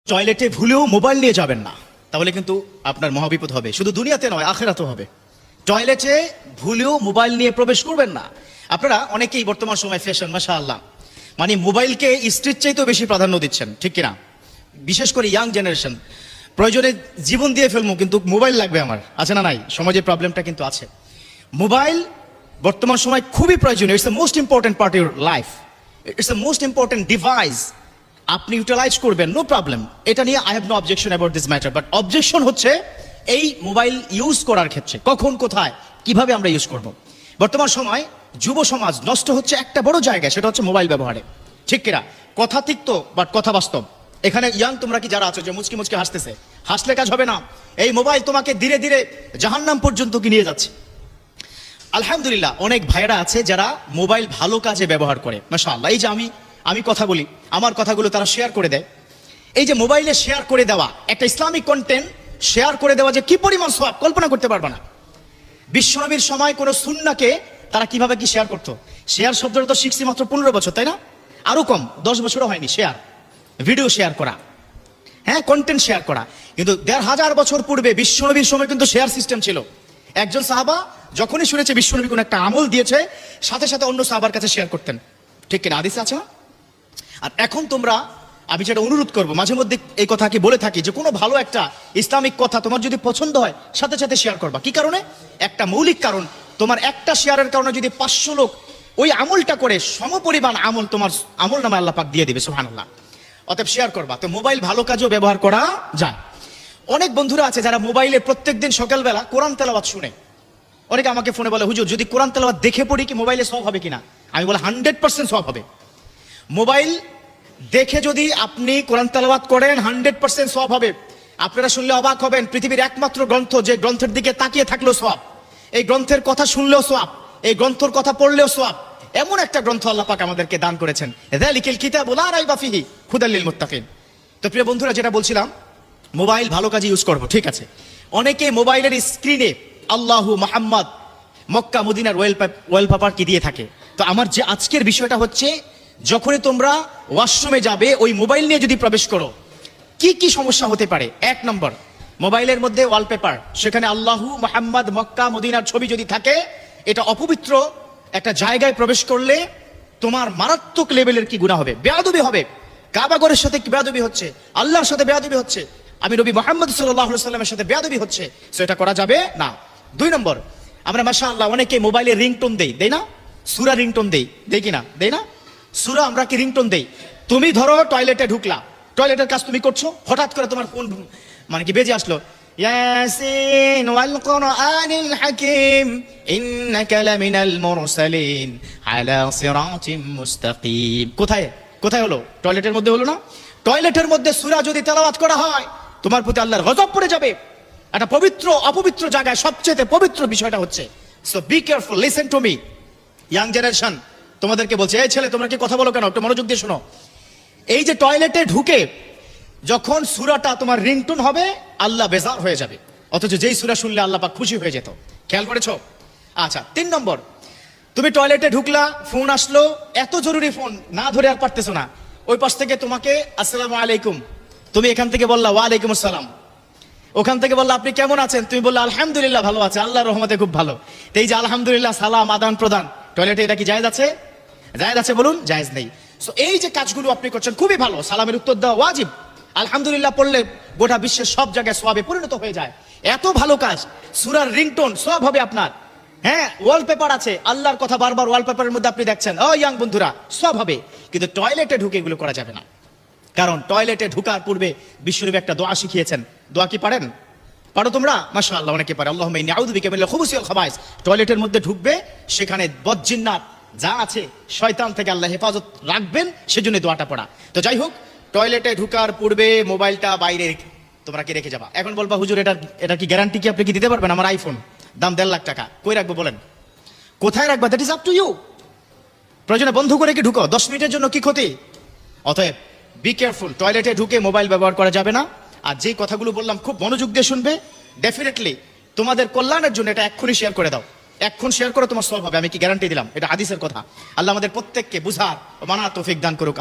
টয়লেটে ভুলেও মোবাইল নিয়ে যাবেন না, তাহলে কিন্তু আপনার মহাবিপদ হবে। শুধু দুনিয়াতে নয়, আখিরাতেও হবে। টয়লেটে ভুলেও মোবাইল নিয়ে প্রবেশ করবেন না। আপনারা অনেকেই বর্তমান সময় ফ্যাশন, মাশাআল্লাহ, মানে মোবাইলকে স্ত্রীর চাইতেও বেশি প্রাধান্য দিচ্ছেন, ঠিক কিনা? বিশেষ করে ইয়াং জেনারেশন। প্রয়োজনে জীবন দিয়ে ফেলবো, কিন্তু মোবাইল লাগবে আমার, আছে না নাই? সমাজের প্রবলেমটা কিন্তু আছে। মোবাইল বর্তমান সময় খুবই প্রয়োজনীয়। It's the most important part your life, it's the most important device. আপনি ইউটিলাইজ করবেন, নো প্রবলেম, এটা নিয়ে I have no objection about this matter. But objection হচ্ছে এই মোবাইল ইউজ করার ক্ষেত্রে, কখন, কোথায়, কিভাবে আমরা ইউজ করব। বর্তমান সময় যুব সমাজ নষ্ট হচ্ছে একটা বড় জায়গায়, সেটা হচ্ছে মোবাইল ব্যবহারে, ঠিক কিনা? কথা তিক্ত বাট কথা বাস্তব। এখানে ইয়াং তোমরা কি যারা আছো যে মুচকি মুচকি হাসতেছে, হাসলে কাজ হবে না। এই মোবাইল তোমাকে ধীরে ধীরে জাহান্নাম পর্যন্ত কি নিয়ে যাচ্ছে। আলহামদুলিল্লাহ, অনেক ভাইরা আছে যারা মোবাইল ভালো কাজে ব্যবহার করে, মাশাআল্লাহ। এই যে আমি কথা বলি, আমার কথাগুলো তারা শেয়ার করে দেয়। এই যে মোবাইলে শেয়ার করে দেওয়া একটা ইসলামিক কন্টেন্ট শেয়ার করে দেওয়া, যে কি পরিমাণ সওয়াব কল্পনা করতে পারবে না। বিশ্বনবীর সময় কোন সুন্নাহকে তারা কিভাবে কি শেয়ার করতো। শেয়ার শব্দটা তো শিখছি মাত্র 15 বছর, তাই না? আরো কম, 10 বছরও হয়নি। শেয়ার, ভিডিও শেয়ার করা, হ্যাঁ, কন্টেন্ট শেয়ার করা। কিন্তু 1500 বছর পূর্বে বিশ্বনবীর সময় কিন্তু শেয়ার সিস্টেম ছিল। একজন সাহাবা যখনই শুনেছে বিশ্বনবী কোন একটা আমল দিয়েছে, সাথে সাথে অন্য সাহাবার কাছে শেয়ার করতেন, ঠিক কিনা? হাদিসে আছে না? আর এখন তোমরা, আমি যেটা অনুরোধ করবো, মাঝে মধ্যে এই কথা কি বলে থাকি, যে কোনো ভালো একটা ইসলামিক কথা তোমার যদি পছন্দ হয়, সাথে সাথে শেয়ার করবা। কি কারণে? একটা মৌলিক কারণ, তোমার একটা শেয়ারের কারণে যদি 500 লোক ওই আমলটা করে, সমপরিমাণ আমল তোমার আমল নামে আল্লাহ পাক দিয়ে দিবে, সুবহানাল্লাহ। অতএব শেয়ার করবা। তো মোবাইল ভালো কাজেও ব্যবহার করা যায়। অনেক বন্ধুরা আছে যারা মোবাইলে প্রত্যেকদিন সকালবেলা কোরআন তেলাওয়াত শুনে। অনেকে আমাকে ফোনে বলে, হুজুর যদি কোরআন তেলাওয়াত দেখে পড়ি কি মোবাইলে সওয়াব হবে কিনা? আমি বলি 100% সওয়াব হবে। মোবাইল দেখে যদি আপনি কোরআন তেলাওয়াত করেন 100% সওয়াব হবে। আপনারা শুনলে অবাক হবেন, পৃথিবীর একমাত্র গ্রন্থ যে গ্রন্থের দিকে তাকিয়ে থাকলেও সওয়াব, এই গ্রন্থের কথা শুনলেও সওয়াব, এই গ্রন্থের কথা পড়লেও সওয়াব, এমন একটা গ্রন্থ আল্লাহ পাক আমাদেরকে দান করেছেন। যালিকাল কিতাবু লা রাইবা ফিহি হুদাল লিল মুত্তাকিন। তো প্রিয় বন্ধুরা, যেটা বলছিলাম, মোবাইল ভালো কাজে ইউজ করব, ঠিক আছে। অনেকে মোবাইলের স্ক্রিনে আল্লাহু মুহাম্মদ, মক্কা মদিনার ওয়ালপেপার কি দিয়ে থাকে। তো আমার যে আজকের বিষয়টা হচ্ছে, যখনই তোমরা ওয়াশরুমে যাবে, ওই মোবাইল নিয়ে যদি প্রবেশ করো, কি কি সমস্যা হতে পারে। 1 নম্বর, মোবাইলের মধ্যে ওয়ালপেপার, সেখানে আল্লাহু মুহাম্মদ মক্কা মদিনার ছবি যদি থাকে, এটা অপবিত্র একটা জায়গায় প্রবেশ করলে তোমার মারাত্মক লেভেলের কি গুনাহ হবে, বেয়াদবি হবে। কাবাগরের সাথে কি বেয়াদবি হচ্ছে, আল্লাহর সাথে বেয়াদবি হচ্ছে, আমি নবী মুহাম্মদ সাল্লাল্লাহু আলাইহি ওয়াসাল্লামের সাথে বেয়াদবি হচ্ছে। সো এটা করা যাবে না। 2 নম্বর, আমরা মাশাআল্লাহ অনেকে মোবাইলে রিংটোন দেই না? সূরা রিংটোন দেই কিনা? দেই না? সূরা আমরা কি রিংটোন দেই? তুমি ধরো টয়লেটে ঢুকলা, টয়লেটের কাজ তুমি করছো, হঠাৎ করে তোমার ফোন মানে কি বেজে আসলো, ইয়াসিন ওয়াল কুরআনিল হাকীম ইন্নাকা লামিনাল মুরসালিন আলা সিরাতিম মুস্তাকিম। কোথায় হলো? টয়লেটের মধ্যে হলো না? টয়লেটের মধ্যে সূরা যদি তেলাওয়াত করা হয়, তোমার প্রতি আল্লাহর গজব পড়ে যাবে। একটা পবিত্র অপবিত্র জায়গায় সবচেয়ে পবিত্র বিষয়টা হচ্ছে। So be careful, listen to me, young generation, তোমাদেরকে বলছে, এই ছেলে তোমরা কি কথা বলো কেন? একটু মনোযোগ দিয়ে শোনো। এই যে টয়লেটে ঢুকে যখন সূরাটা তোমার রিংটোন হবে, আল্লাহ বেজার হয়ে যাবে। অথচ যেই সূরা শুনলে আল্লাহ পাক খুশি হয়ে যেত। খেয়াল করেছো? আচ্ছা, 3 নম্বর, তুমি টয়লেটে ঢুকলা, ফোন আসলো, এত জরুরি ফোন, না ধরে আর পারতেছো না, ওই পাশ থেকে তোমাকে আসসালামু আলাইকুম, তুমি এখান থেকে বললা ওয়ালাইকুম আসসালাম, ওখান থেকে বললা আপনি কেমন আছেন, তুমি বললা আলহামদুলিল্লাহ ভালো আছে, আল্লাহর রহমতে খুব ভালো। এই যে আলহামদুলিল্লাহ সালাম আদান প্রদান টয়লেটে, এটা কি জায়েজ আছে? জায়েজ আছে বলুন? জায়েজ নেই। সো এই যে কাজগুলো আপনি করছেন খুবই ভালো। সালামের উত্তর দেওয়া ওয়াজিব। আলহামদুলিল্লাহ পড়লে গোটা বিশ্বের সব জায়গায় সওয়াবে পরিণত হয়ে যায়। এত ভালো কাজ, সূরার রিংটোন সওয়াব হবে আপনার। হ্যাঁ, ওয়ালপেপার আছে, আল্লাহর কথা বারবার ওয়ালপেপারের মধ্যে আপনি দেখছেন, ও ইয়াং বন্ধুরা, সওয়াব হবে। কিন্তু টয়লেটে ঢুকে এগুলো করা যাবে না। কারণ টয়লেটে ঢুকার পূর্বে বিশ্বনবী একটা দোয়া শিখিয়েছেন। দোয়া কি পারেন? পারো তোমরা? মাশাআল্লাহ, অনেকে পারে। আল্লাহুম্মা ইন্নী আউযু বিকা মিনাল খুবুসি ওয়াল খাবায়েস। টয়লেটের মধ্যে ঢুকবে, সেখানে বদজিন্নাত যা আছে, শয়তান থেকে আল্লাহ হেফাজত রাখবেন, সেজন্য দোয়াটা পড়া। তো যাই হোক, টয়লেটে ঢুকার পূর্বে মোবাইলটা বাইরে তোমরা কি রেখে যাবা। এখন বলবা, হুজুর এটা কি গ্যারান্টি কি আপনি কি দিতে পারবেন? আমার আইফোন দাম 1.5 লাখ টাকা, কই রাখবো বলেন? কোথায় রাখবা? That is up to you. প্রয়োজনে বন্ধ করে কি ঢুকো, 10 মিনিটের জন্য কি ক্ষতি? অতএব বি কেয়ারফুল, টয়লেটে ঢুকে মোবাইল ব্যবহার করা যাবে না। আর যে কথাগুলো বললাম খুব মনোযোগ দিয়ে শুনবে, ডেফিনেটলি তোমাদের কল্যাণের জন্য। এটা এক্ষুনি শেয়ার করে দাও, এক্ষুনি শেয়ার করো, তোমার সওয়াব হবে, আমি কি গ্যারান্টি দিলাম। এটা হাদিসের কথা। আল্লাহ আমাদের প্রত্যেককে বুঝার ও মানার তৌফিক দান করুক।